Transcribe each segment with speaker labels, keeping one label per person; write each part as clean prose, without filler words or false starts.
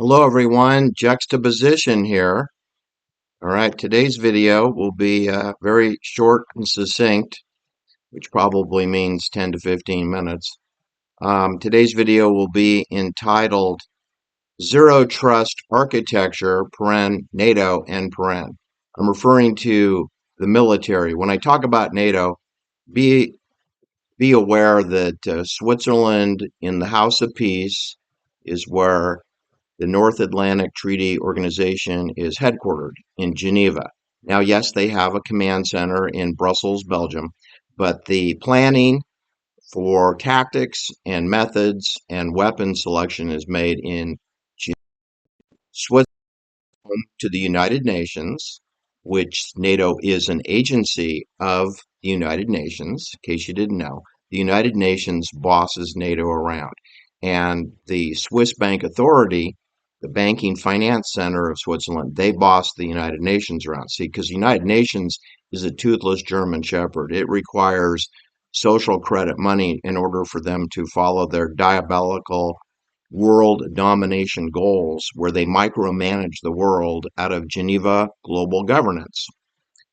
Speaker 1: Hello everyone, juxtaposition here. All right, today's video will be very short and succinct, which probably means 10 to 15 minutes. Today's video will be entitled Zero Trust Architecture, NATO, end paren. I'm referring to the military. When I talk about NATO, be aware that Switzerland in the House of Peace is where the North Atlantic Treaty Organization is headquartered in Geneva. Now, yes, they have a command center in Brussels, Belgium, but the planning for tactics and methods and weapon selection is made in Switzerland to the United Nations, which NATO is an agency of the United Nations, in case you didn't know. The United Nations bosses NATO around. And the Swiss Bank Authority, the banking finance center of Switzerland, they boss the United Nations around. See, because the United Nations is a toothless German shepherd. It requires social credit money in order for them to follow their diabolical world domination goals where they micromanage the world out of Geneva global governance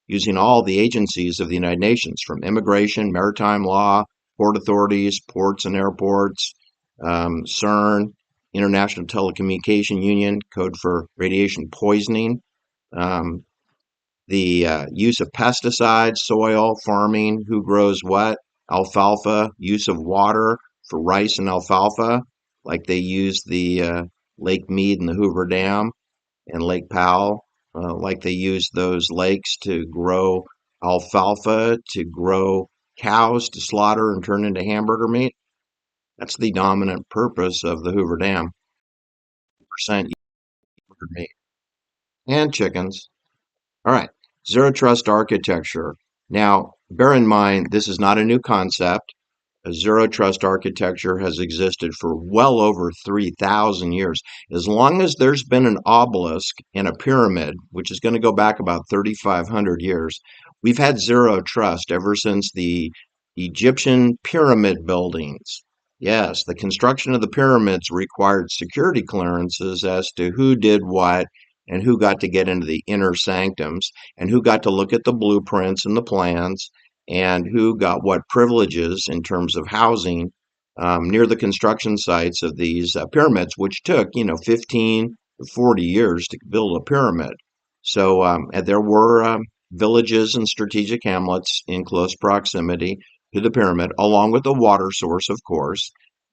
Speaker 1: using all the agencies of the United Nations from immigration, maritime law, port authorities, ports and airports, CERN, International Telecommunication Union, code for radiation poisoning, um, the use of pesticides, soil, farming, who grows what, alfalfa, use of water for rice and alfalfa, like they use the Lake Mead and the Hoover Dam and Lake Powell, like they use those lakes to grow alfalfa, to grow cows to slaughter and turn into hamburger meat. That's the dominant purpose of the Hoover Dam. Percent hamburger meat and chickens. All right, zero trust architecture. Now, bear in mind, this is not a new concept. A zero trust architecture has existed for well over 3,000 years. As long as there's been an obelisk and a pyramid, which is going to go back about 3,500 years, we've had zero trust ever since the Egyptian pyramid buildings. Yes, the construction of the pyramids required security clearances as to who did what and who got to get into the inner sanctums and who got to look at the blueprints and the plans and who got what privileges in terms of housing near the construction sites of these pyramids, which took, 15 to 40 years to build a pyramid. So and there were villages and strategic hamlets in close proximity to the pyramid, along with the water source, of course.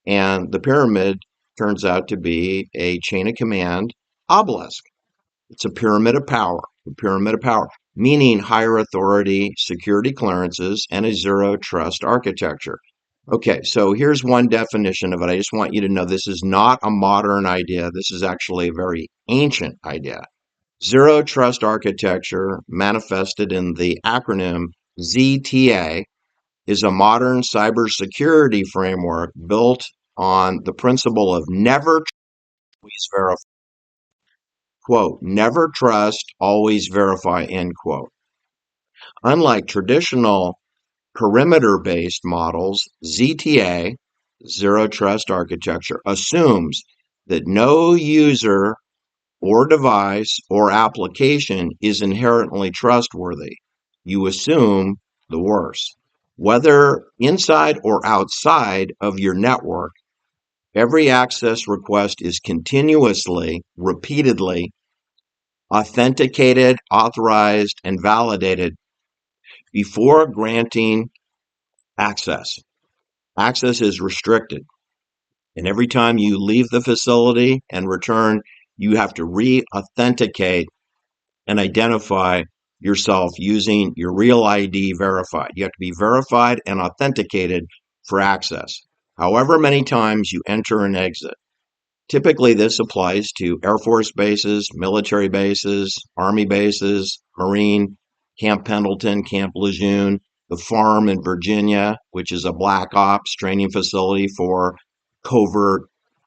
Speaker 1: And the pyramid turns out to be a chain of command obelisk. It's a pyramid of power, meaning higher authority, security clearances, and a zero trust architecture. Okay, so here's one definition of it. I just want you to know this is not a modern idea. This is actually a very ancient idea. Zero trust architecture, manifested in the acronym ZTA, is a modern cybersecurity framework built on the principle of never always verify. Quote, never trust, always verify, end quote. Unlike traditional perimeter-based models, ZTA, Zero Trust Architecture, assumes that no user or device or application is inherently trustworthy. You assume the worst. Whether inside or outside of your network, every access request is continuously, repeatedly authenticated, authorized, and validated before granting access. Access is restricted. And every time you leave the facility and return, you have to re-authenticate and identify yourself using your real ID verified. You have to be verified and authenticated for access. However many times you enter and exit. Typically, this applies to Air Force bases, military bases, Army bases, Marine, Camp Pendleton, Camp Lejeune, the farm in Virginia, which is a black ops training facility for covert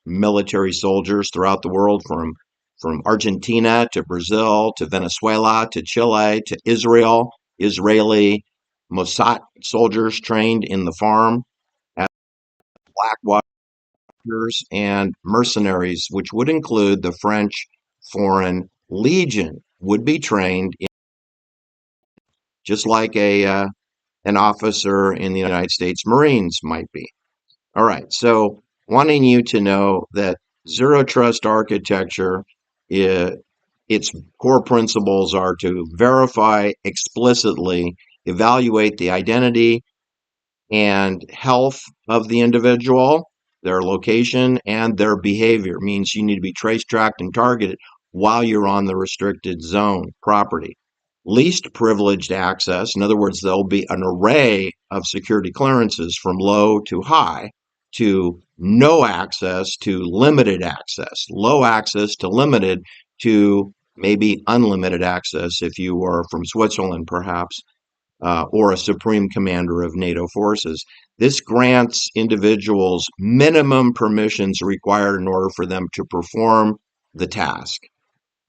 Speaker 1: military soldiers throughout the world, from Argentina to Brazil to Venezuela to Chile to Israel, Israeli Mossad soldiers trained in the farm at Blackwater contractors and mercenaries, which would include the French Foreign Legion, would be trained just like an officer in the United States Marines might be. All right, so wanting you to know that zero trust architecture, i- its core principles are to verify explicitly, evaluate the identity and health of the individual, their location, and their behavior. Means you need to be traced, tracked, and targeted while you're on the restricted zone property. Least privileged access, in other words, there'll be an array of security clearances from low to high, to no access to limited access, low access to limited, to maybe unlimited access if you were from Switzerland, perhaps, or a Supreme Commander of NATO forces. This grants individuals minimum permissions required in order for them to perform the task.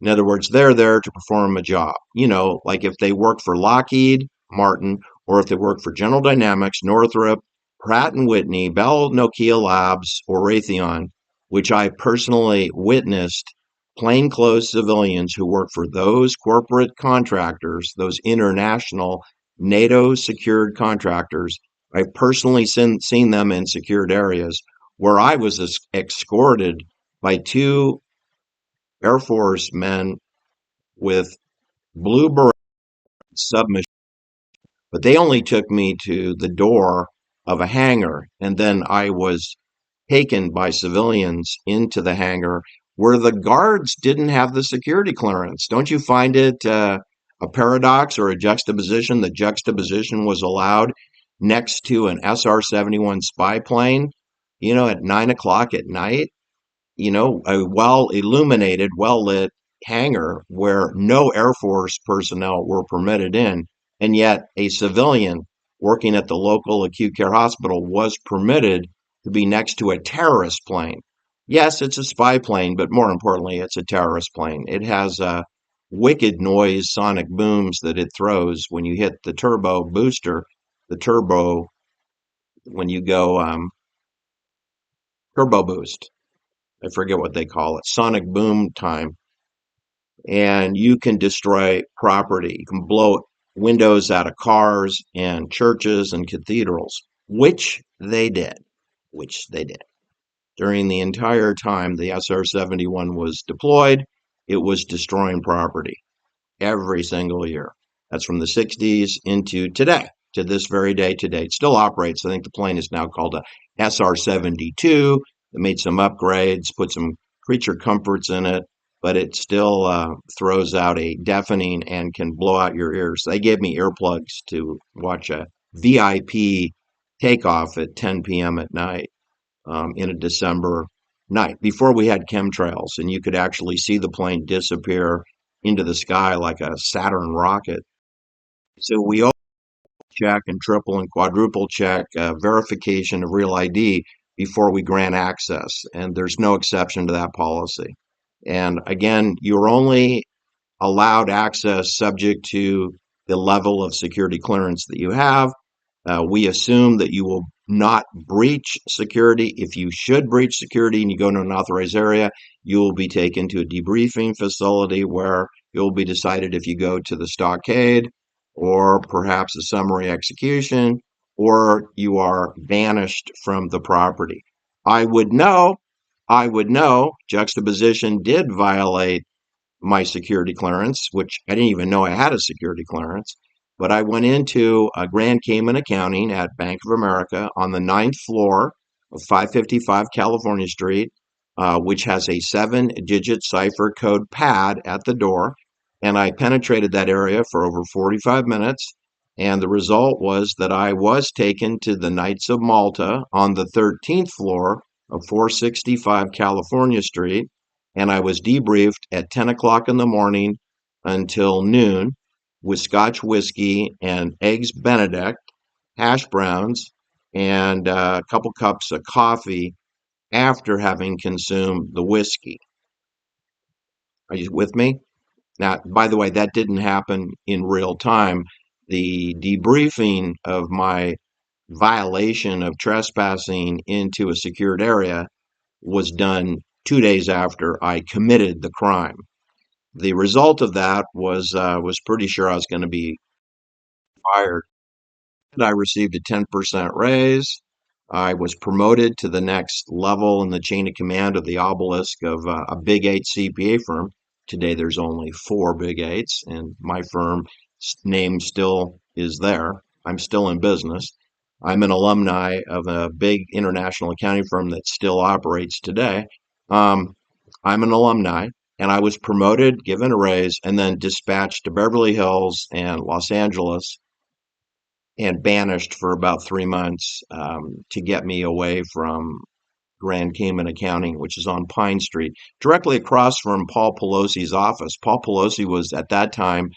Speaker 1: In other words, they're there to perform a job. You know, like if they work for Lockheed Martin, or if they work for General Dynamics, Northrop, Pratt and Whitney, Bell, Nokia Labs, or Raytheon, which I personally witnessed plainclothes civilians who work for those corporate contractors, those international NATO secured contractors. I've personally seen them in secured areas where I was escorted by two Air Force men with blue beret submachine, but they only took me to the door of a hangar, and then I was taken by civilians into the hangar where the guards didn't have the security clearance. Don't you find it a paradox or a juxtaposition? The juxtaposition was allowed next to an SR-71 spy plane, you know, at 9 o'clock at night, you know, a well illuminated, well lit hangar where no Air Force personnel were permitted in, and yet a civilian working at the local acute care hospital was permitted to be next to a terrorist plane. Yes, it's a spy plane, but more importantly, it's a terrorist plane. It has wicked noise, sonic booms that it throws when you hit the turbo booster, the turbo, when you go turbo boost. I forget what they call it, sonic boom time, and you can destroy property. You can blow windows out of cars and churches and cathedrals, which they did, which they did. During the entire time the SR-71 was deployed, it was destroying property every single year. That's from the 60s into today, to this very day today. It still operates. I think the plane is now called a SR-72. They made some upgrades, put some creature comforts in it, but it still throws out a deafening and can blow out your ears. They gave me earplugs to watch a VIP takeoff at 10 p.m. at night in a December night before we had chemtrails, and you could actually see the plane disappear into the sky like a Saturn rocket. So we always check and triple and quadruple check verification of real ID before we grant access, and there's no exception to that policy. And again, you're only allowed access subject to the level of security clearance that you have. We assume that you will not breach security. If you should breach security and you go to an authorized area, you will be taken to a debriefing facility where it will be decided if you go to the stockade or perhaps a summary execution, or you are banished from the property. I would know, juxtaposition did violate my security clearance, which I didn't even know I had a security clearance. But I went into Grand Cayman Accounting at Bank of America on the ninth floor of 555 California Street, which has a 7-digit cipher code pad at the door. And I penetrated that area for over 45 minutes. And the result was that I was taken to the Knights of Malta on the 13th floor of 465 California Street, and I was debriefed at 10 o'clock in the morning until noon with Scotch whiskey and eggs Benedict, hash browns, and a couple cups of coffee after having consumed the whiskey. Are you with me? Now, by the way, that didn't happen in real time. The debriefing of my violation of trespassing into a secured area was done 2 days after I committed the crime. The result of that was pretty sure I was going to be fired. I received a 10% raise. I was promoted to the next level in the chain of command of the obelisk of a Big Eight CPA firm. Today, there's only four Big Eights, and my firm name still is there. I'm still in business. I'm an alumni of a big international accounting firm that still operates today. Um, I'm an alumni, and I was promoted, given a raise, and then dispatched to Beverly Hills and Los Angeles and banished for about 3 months to get me away from Grand Cayman Accounting, which is on Pine Street, directly across from Paul Pelosi's office. Paul Pelosi was at that time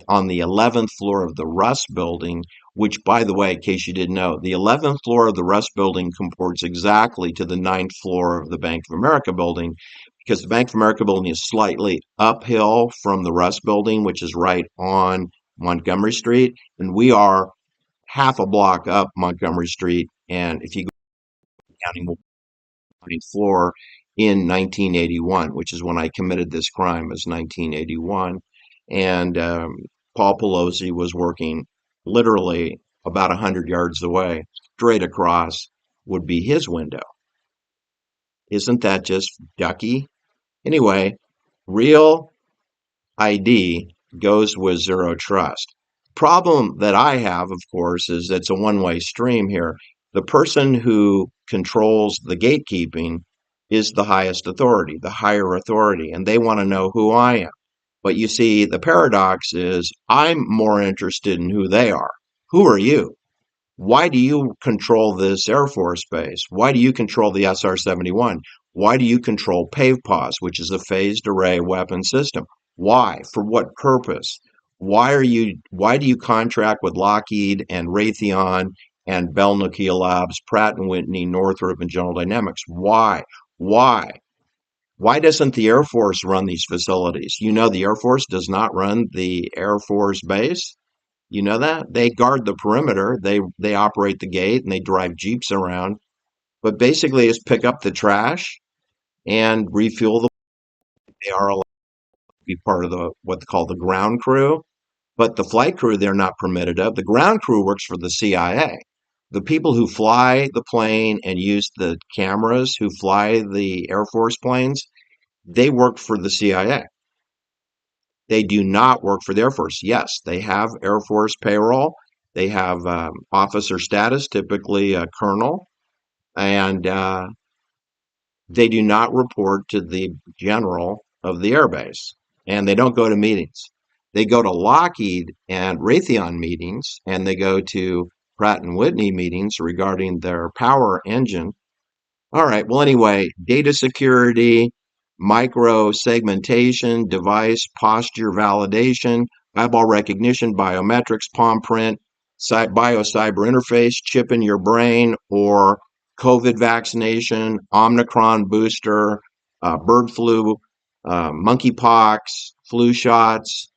Speaker 1: on the 11th floor of the Russ building, which, by the way, in case you didn't know, the 11th floor of the Russ building comports exactly to the 9th floor of the Bank of America building, because the Bank of America building is slightly uphill from the Russ building, which is right on Montgomery Street, and we are half a block up Montgomery Street. And if you go to counting the floor in 1981, which is when I committed this crime, is 1981. And Paul Pelosi was working literally about 100 yards away, straight across would be his window. Isn't that just ducky? Anyway, real ID goes with zero trust. Problem that I have, of course, is it's a one-way stream here. The person who controls the gatekeeping is the highest authority, the higher authority, and they want to know who I am. But you see, the paradox is I'm more interested in who they are. Who are you? Why do you control this Air Force base? Why do you control the SR-71? Why do you control PAVPAWS, which is a phased array weapon system? Why? For what purpose? Why do you contract with Lockheed and Raytheon and Bell Nuclear Labs, Pratt and Whitney, Northrop, and General Dynamics? Why? Why? Why doesn't the Air Force run these facilities? You know, the Air Force does not run the Air Force base. You know that? They guard the perimeter, they operate the gate, and they drive jeeps around. But basically, it's pick up the trash and refuel the. They are allowed to be part of the what they call the ground crew, but the flight crew they're not permitted of. The ground crew works for the CIA. The people who fly the plane and use the cameras, who fly the Air Force planes, they work for the CIA. They do not work for the Air Force. Yes, they have Air Force payroll. They have officer status, typically a colonel, and they do not report to the general of the airbase. And they don't go to meetings. They go to Lockheed and Raytheon meetings, and they go to Pratt and Whitney meetings regarding their power engine. All right. Well, anyway, data security, micro segmentation, device posture validation, eyeball recognition, biometrics, palm print, bio-cyber interface, chip in your brain, or COVID vaccination, Omicron booster, bird flu, monkeypox, flu shots,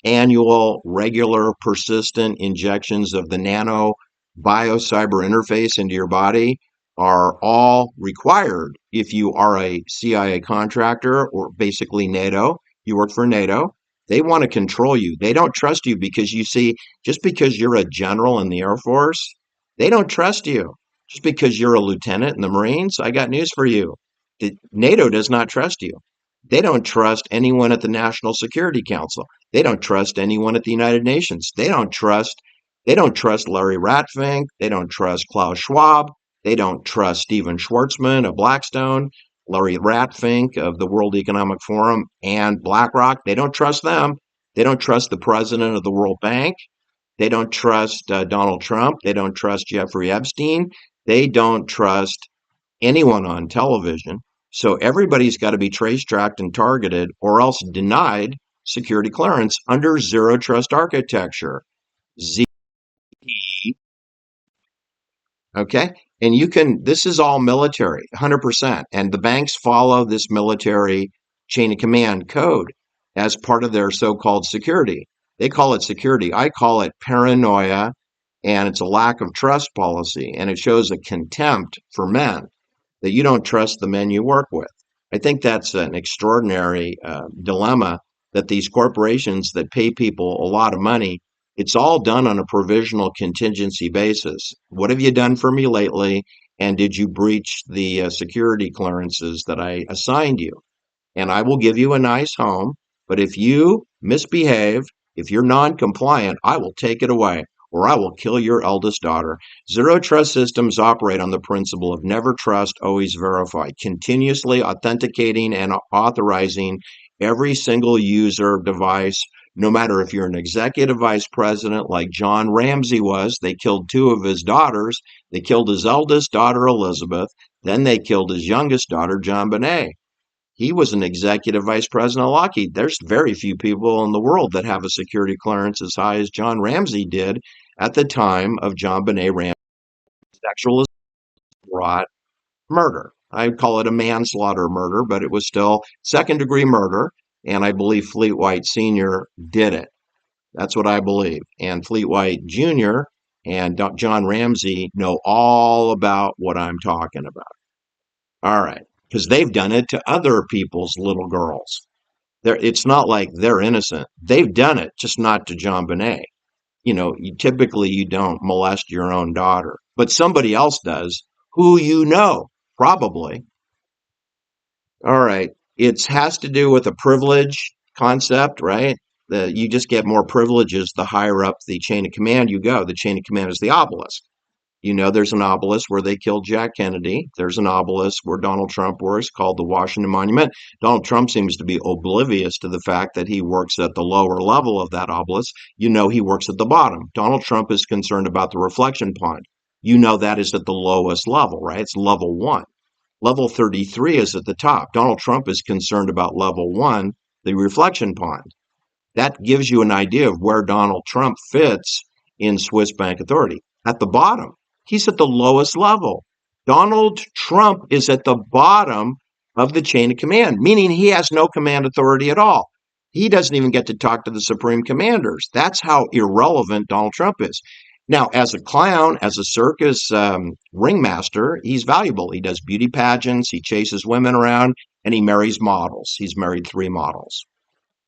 Speaker 1: annual, regular, persistent injections of the nano bio-cyber interface into your body are all required if you are a CIA contractor or basically NATO. You work for NATO. They want to control you. They don't trust you because you see, just because you're a general in the Air Force, they don't trust you. Just because you're a lieutenant in the Marines, I got news for you. NATO does not trust you. They don't trust anyone at the National Security Council. They don't trust anyone at the United Nations. They don't trust Larry Ratfink. They don't trust Klaus Schwab. They don't trust Stephen Schwartzman of Blackstone, Larry Ratfink of the World Economic Forum, and BlackRock. They don't trust them. They don't trust the president of the World Bank. They don't trust Donald Trump. They don't trust Jeffrey Epstein. They don't trust anyone on television. So everybody's got to be trace tracked and targeted or else denied security clearance under zero trust architecture. Z. Okay. And this is all military, 100%. And the banks follow this military chain of command code as part of their so-called security. They call it security. I call it paranoia, and it's a lack of trust policy, and it shows a contempt for men. that you don't trust the men you work with. I think that's an extraordinary dilemma that these corporations that pay people a lot of money, it's all done on a provisional contingency basis. What have you done for me lately? And did you breach the security clearances that I assigned you? And I will give you a nice home. But if you misbehave, if you're non-compliant, I will take it away or I will kill your eldest daughter. Zero trust systems operate on the principle of never trust, always verify, continuously authenticating and authorizing every single user device. No matter if you're an executive vice president like John Ramsey was, they killed two of his daughters. They killed his eldest daughter, Elizabeth. Then they killed his youngest daughter, John Bonet. He was an executive vice president of Lockheed. There's very few people in the world that have a security clearance as high as John Ramsey did at the time of John Benet Ramsey's sexual assault murder. I call it a manslaughter murder, but it was still second-degree murder, and I believe Fleet White Sr. did it. That's what I believe. And Fleet White Jr. and John Ramsey know all about what I'm talking about. All right, because they've done it to other people's little girls. It's not like they're innocent. They've done it, just not to John Bonet. Typically you don't molest your own daughter, but somebody else does who you know, probably. All right. It has to do with a privilege concept, right? You just get more privileges the higher up the chain of command you go. The chain of command is the obelisk. There's an obelisk where they killed Jack Kennedy. There's an obelisk where Donald Trump works called the Washington Monument. Donald Trump seems to be oblivious to the fact that he works at the lower level of that obelisk. He works at the bottom. Donald Trump is concerned about the reflection pond. That is at the lowest level, right? It's level 1. Level 33 is at the top. Donald Trump is concerned about level 1, the reflection pond. That gives you an idea of where Donald Trump fits in Swiss Bank Authority. At the bottom, he's at the lowest level. Donald Trump is at the bottom of the chain of command, meaning he has no command authority at all. He doesn't even get to talk to the Supreme Commanders. That's how irrelevant Donald Trump is. Now, as a clown, as a circus ringmaster, he's valuable. He does beauty pageants, he chases women around, and he marries models. He's married 3 models,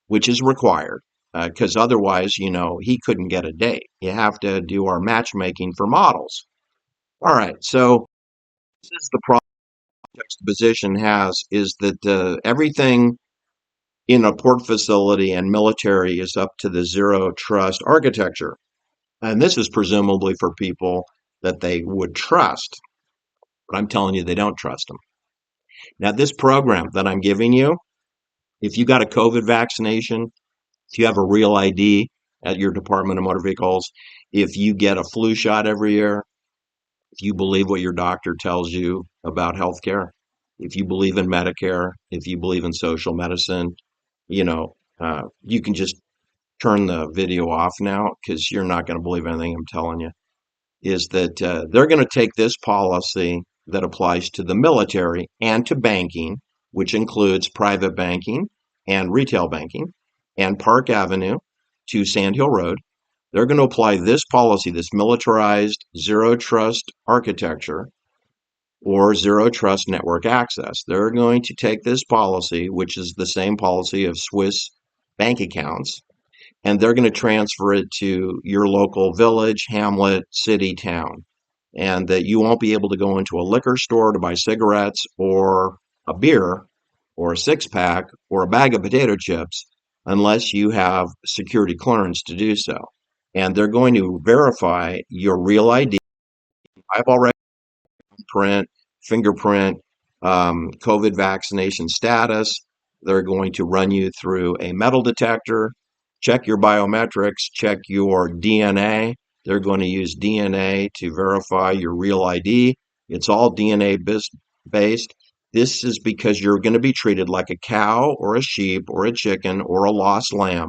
Speaker 1: which is required because otherwise, he couldn't get a date. You have to do our matchmaking for models. All right, so this is the problem juxtaposition has is that everything in a port facility and military is up to the zero trust architecture. And this is presumably for people that they would trust. But I'm telling you, they don't trust them. Now, this program that I'm giving you, if you got a COVID vaccination, if you have a real ID at your Department of Motor Vehicles, if you get a flu shot every year, if you believe what your doctor tells you about healthcare, if you believe in Medicare, if you believe in social medicine, you can just turn the video off now because you're not going to believe anything I'm telling you. Is that they're going to take this policy that applies to the military and to banking, which includes private banking and retail banking, and Park Avenue to Sand Hill Road. They're going to apply this policy, this militarized zero trust architecture or zero trust network access. They're going to take this policy, which is the same policy of Swiss bank accounts, and they're going to transfer it to your local village, hamlet, city, town. And that you won't be able to go into a liquor store to buy cigarettes or a beer or a 6-pack or a bag of potato chips unless you have security clearance to do so. And they're going to verify your real ID. I've already fingerprint, COVID vaccination status. They're going to run you through a metal detector, check your biometrics, check your DNA. They're going to use DNA to verify your real ID. It's all DNA based. This is because you're going to be treated like a cow or a sheep or a chicken or a lost lamb.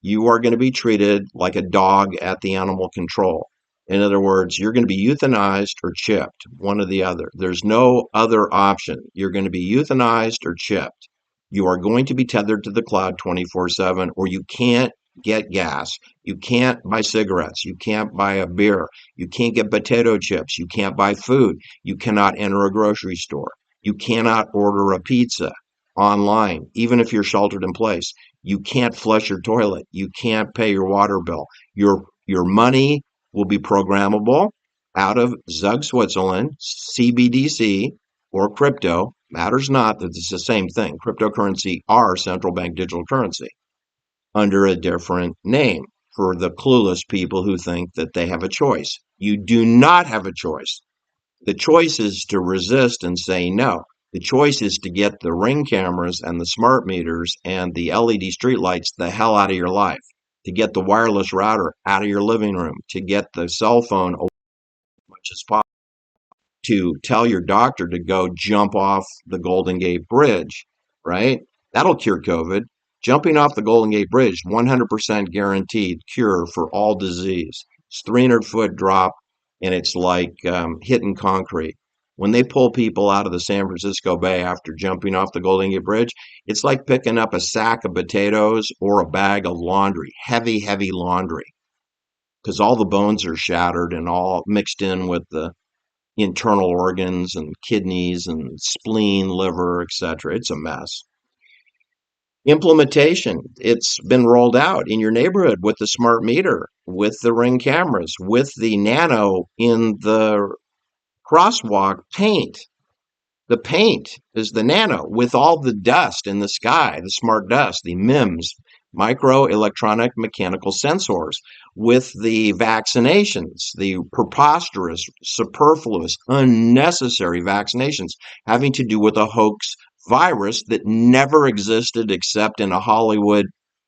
Speaker 1: You are going to be treated like a dog at the animal control. In other words, you're going to be euthanized or chipped, one or the other. There's no other option. You're going to be euthanized or chipped. You are going to be tethered to the cloud 24/7, or you can't get gas. You can't buy cigarettes. You can't buy a beer. You can't get potato chips. You can't buy food. You cannot enter a grocery store. You cannot order a pizza online, even if you're sheltered in place. You can't flush your toilet. You can't pay your water bill. Your money will be programmable out of Zug, Switzerland, CBDC, or crypto. Matters not that it's the same thing. Cryptocurrency are central bank digital currency under a different name for the clueless people who think that they have a choice. You do not have a choice. The choice is to resist and say no. The choice is to get the Ring cameras and the smart meters and the LED streetlights the hell out of your life, to get the wireless router out of your living room, to get the cell phone away as much as possible, to tell your doctor to go jump off the Golden Gate Bridge, right? That'll cure COVID. Jumping off the Golden Gate Bridge, 100% guaranteed cure for all disease. It's 300-foot drop, and it's like hitting concrete. When they pull people out of the San Francisco Bay after jumping off the Golden Gate Bridge, it's like picking up a sack of potatoes or a bag of laundry, heavy, heavy laundry, because all the bones are shattered and all mixed in with the internal organs and kidneys and spleen, liver, etc. It's a mess. Implementation. It's been rolled out in your neighborhood with the smart meter, with the Ring cameras, with the nano in the crosswalk paint. The paint is the nano with all the dust in the sky, the smart dust, the MIMS, micro electronic mechanical sensors, with the vaccinations, the preposterous, superfluous, unnecessary vaccinations having to do with a hoax virus that never existed except in a Hollywood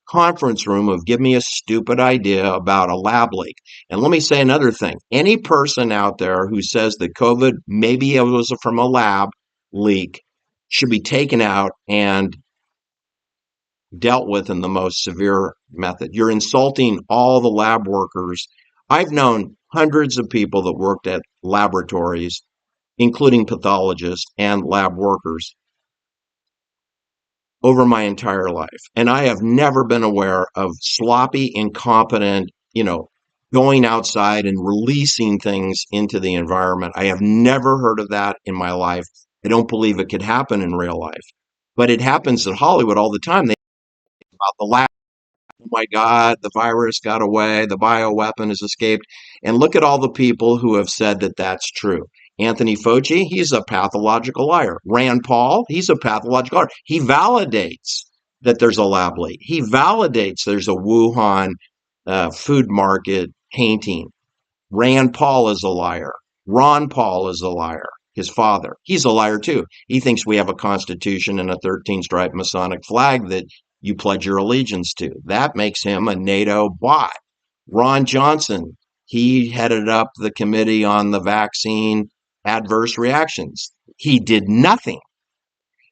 Speaker 1: conference room of give me a stupid idea about a lab leak. And let me say another thing. Any person out there who says that COVID maybe it was from a lab leak should be taken out and dealt with in the most severe method. You're insulting all the lab workers. I've known hundreds of people that worked at laboratories, including pathologists and lab workers, over my entire life. And I have never been aware of sloppy, incompetent, going outside and releasing things into the environment. I have never heard of that in my life. I don't believe it could happen in real life. But it happens in Hollywood all the time. They talk about the lab. Oh my God, the virus got away, the bioweapon has escaped. And look at all the people who have said that that's true. Anthony Fauci, he's a pathological liar. Rand Paul, he's a pathological liar. He validates that there's a lab leak. He validates there's a Wuhan food market painting. Rand Paul is a liar. Ron Paul is a liar. His father, he's a liar too. He thinks we have a constitution and a 13-stripe Masonic flag that you pledge your allegiance to. That makes him a NATO bot. Ron Johnson, he headed up the committee on the vaccine adverse reactions. He did nothing.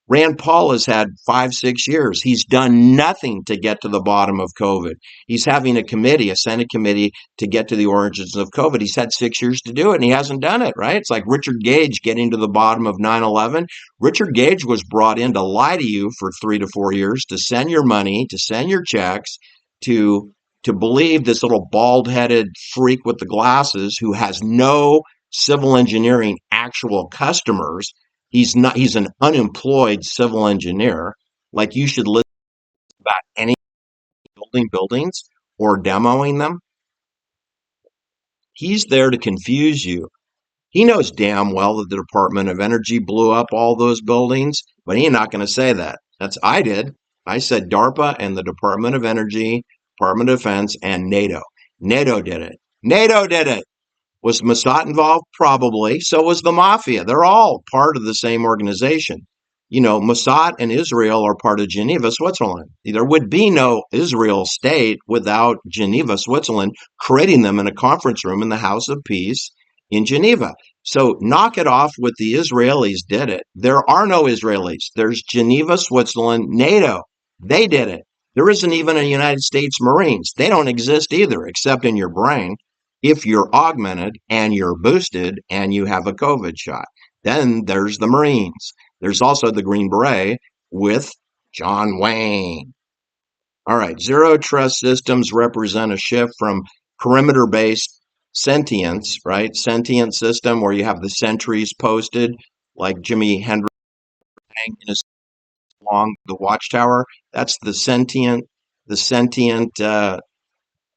Speaker 1: Rand Paul has had 5-6 years. He's done nothing to get to the bottom of COVID. He's having a committee, a Senate committee, to get to the origins of COVID. He's had 6 years to do it, and he hasn't done it, right? It's like Richard Gage getting to the bottom of 9/11. Richard Gage was brought in to lie to you for 3 to 4 years, to send your money, to send your checks, to believe this little bald-headed freak with the glasses who has no civil engineering actual customers. He's not. He's an unemployed civil engineer. Like you should listen about any building buildings or demoing them. He's there to confuse you. He knows damn well that the Department of Energy blew up all those buildings, but he's not going to say that. I did. I said DARPA and the Department of Energy, Department of Defense, and NATO. NATO did it. NATO did it. Was Mossad involved? Probably. So was the mafia. They're all part of the same organization. Mossad and Israel are part of Geneva, Switzerland. There would be no Israel state without Geneva, Switzerland, creating them in a conference room in the House of Peace in Geneva. So knock it off with the Israelis did it. There are no Israelis. There's Geneva, Switzerland, NATO. They did it. There isn't even a United States Marines. They don't exist either, except in your brain. If you're augmented and you're boosted and you have a COVID shot, then there's the Marines. There's also the Green Beret with John Wayne. All right, zero trust systems represent a shift from perimeter-based sentience, right? Sentient system where you have the sentries posted like Jimi Hendrix in a along the watchtower. That's the sentient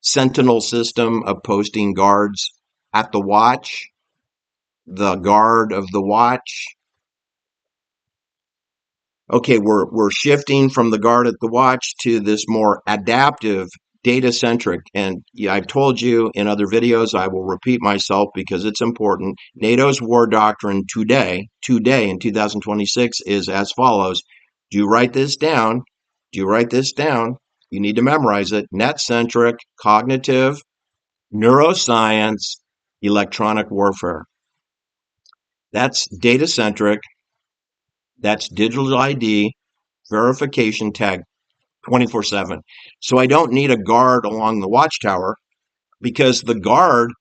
Speaker 1: sentinel system of posting guards at the watch, the guard of the watch. Okay, we're shifting from the guard at the watch to this more adaptive, data centric. And yeah, I've told you in other videos, I will repeat myself because it's important. NATO's war doctrine today in 2026 is as follows. Do you write this down? Do you write this down? You need to memorize it. Net centric, cognitive, neuroscience, electronic warfare. That's data centric. That's digital ID, verification tag 24/7. So I don't need a guard along the watchtower because the guard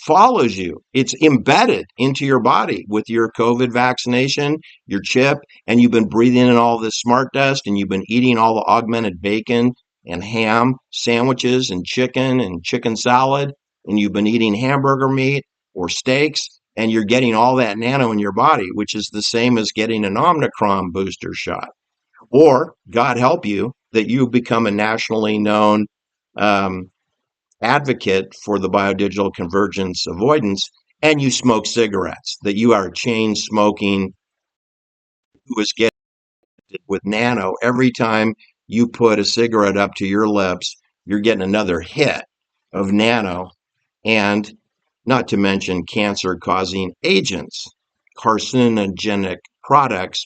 Speaker 1: follows you. It's embedded into your body with your COVID vaccination, your chip, and you've been breathing in all this smart dust and you've been eating all the augmented bacon and ham sandwiches and chicken salad, and you've been eating hamburger meat or steaks, and you're getting all that nano in your body, which is the same as getting an Omicron booster shot. Or, God help you, that you become a nationally known um, advocate for the biodigital convergence avoidance and you smoke cigarettes, that you are chain smoking who is getting with nano. Every time you put a cigarette up to your lips, you're getting another hit of nano, and not to mention cancer causing agents, carcinogenic products,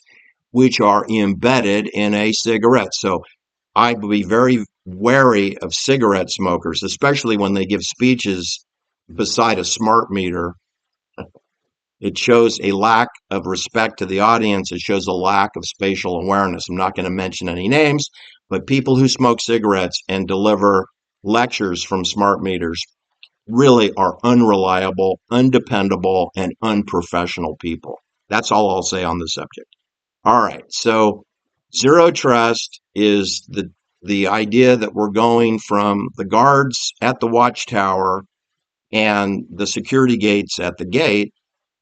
Speaker 1: which are embedded in a cigarette. So I would be very wary of cigarette smokers, especially when they give speeches beside a smart meter. It shows a lack of respect to the audience. It shows a lack of spatial awareness. I'm not going to mention any names, but people who smoke cigarettes and deliver lectures from smart meters really are unreliable, undependable, and unprofessional people. That's all I'll say on the subject. All right. So zero trust is the idea that we're going from the guards at the watchtower and the security gates at the gate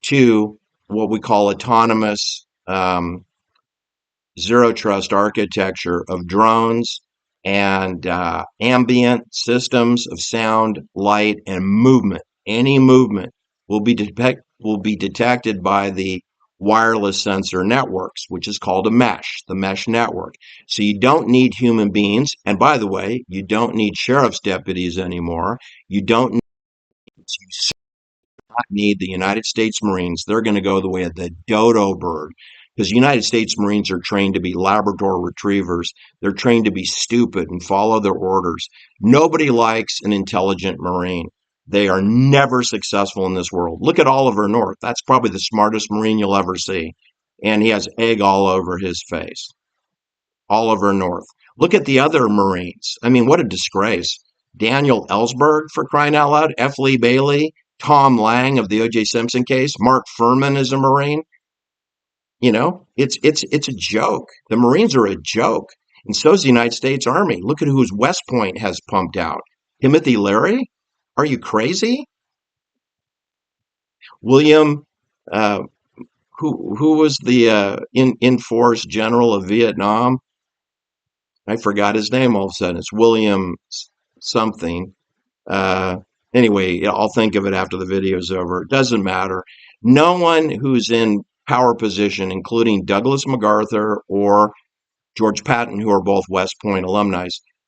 Speaker 1: to what we call autonomous zero trust architecture of drones and ambient systems of sound, light, and movement. Any movement will be detected by the wireless sensor networks, which is called a mesh, the mesh network. So you don't need human beings. And by the way, you don't need sheriff's deputies anymore. You don't need, you need the United States Marines. They're going to go the way of the dodo bird because the United States Marines are trained to be Labrador retrievers. They're trained to be stupid and follow their orders. Nobody likes an intelligent Marine. They are never successful in this world. Look at Oliver North. That's probably the smartest Marine you'll ever see. And he has egg all over his face. Oliver North. Look at the other Marines. I mean, what a disgrace. Daniel Ellsberg, for crying out loud, F. Lee Bailey, Tom Lang of the O.J. Simpson case, Mark Furman is a Marine. You know, it's a joke. The Marines are a joke, and so is the United States Army. Look at who's West Point has pumped out. Timothy Leary? Are you crazy? William, uh, who was the in force general of Vietnam? I forgot his name all of a sudden. It's William something. Uh, anyway, I'll think of it after the video's over. It doesn't matter. No one who's in power position, including Douglas MacArthur or George Patton, who are both West Point alumni,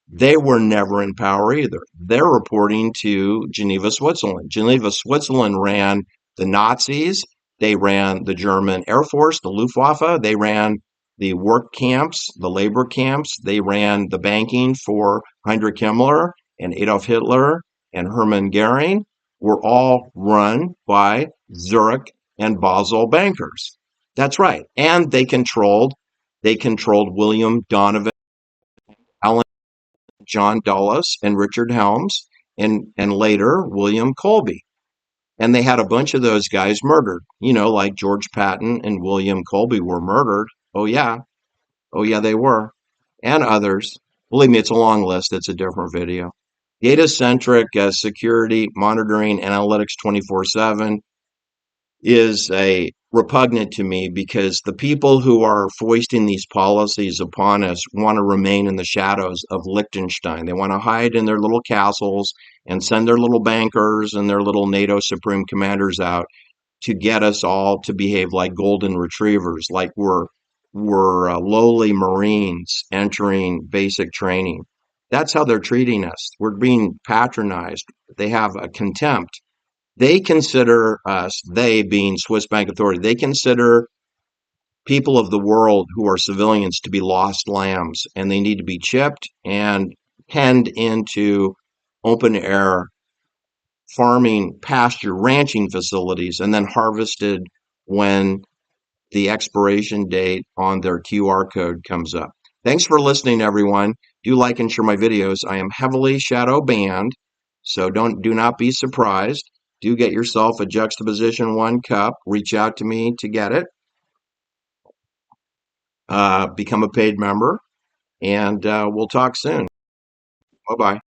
Speaker 1: they were never in power either. They're reporting to Geneva, Switzerland. Geneva, Switzerland ran the Nazis. They ran the German Air Force, the Luftwaffe. They ran the work camps, the labor camps. They ran the banking for Heinrich Himmler and Adolf Hitler and Hermann Goering. Were all run by Zurich and Basel bankers. That's right. And they controlled William Donovan, Alan, John Dulles, and Richard Helms, and later William Colby. And they had a bunch of those guys murdered, like George Patton and William Colby were murdered. Oh, yeah. Oh, yeah, they were. And others. Believe me, it's a long list. It's a different video. Data centric security, monitoring, analytics 24/7. is a repugnant to me, because the people who are foisting these policies upon us want to remain in the shadows of Liechtenstein. They want to hide in their little castles and send their little bankers and their little NATO supreme commanders out to get us all to behave like golden retrievers, like we're lowly Marines entering basic training. That's how they're treating us. We're being patronized. They have a contempt. They consider us, they being Swiss Bank Authority, they consider people of the world who are civilians to be lost lambs, and they need to be chipped and penned into open air farming, pasture, ranching facilities, and then harvested when the expiration date on their QR code comes up. Thanks for listening, everyone. Do like and share my videos. I am heavily shadow banned, so do not be surprised. Do get yourself a Juxtaposition 1 cup. Reach out to me to get it. Become a paid member, and we'll talk soon. Bye-bye.